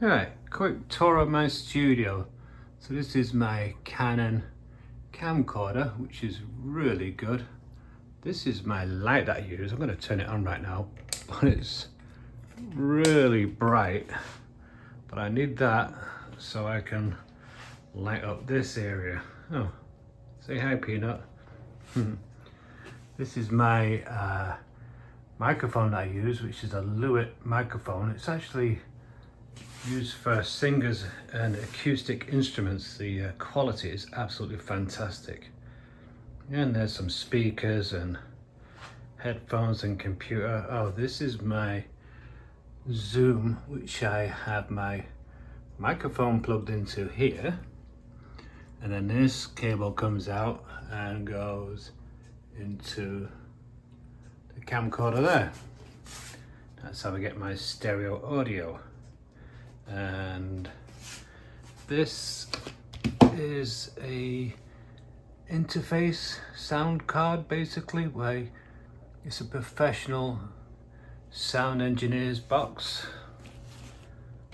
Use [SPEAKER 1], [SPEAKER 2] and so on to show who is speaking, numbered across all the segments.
[SPEAKER 1] Alright, quick tour of my studio. So this is my Canon camcorder, which is really good. This is my light that I use. I'm going to turn it on right now, but it's really bright. But I need that so I can light up this area. Oh, say hi, Peanut. This is my microphone that I use, which is a Lewitt microphone. It's actually used for singers and acoustic instruments. The quality is absolutely fantastic. And there's some speakers and headphones and computer. Oh, this is my Zoom, which I have my microphone plugged into here. And then this cable comes out and goes into the camcorder there. That's how I get my stereo audio. And this is a interface sound card, basically, where it's a professional sound engineer's box,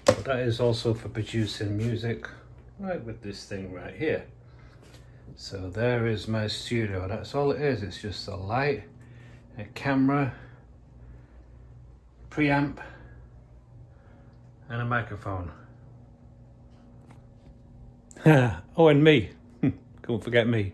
[SPEAKER 1] but that is also for producing music, right, with this thing right here. So there is my studio. That's all it is. It's just a light, a camera, preamp, and a microphone. Oh, and me. Don't forget me.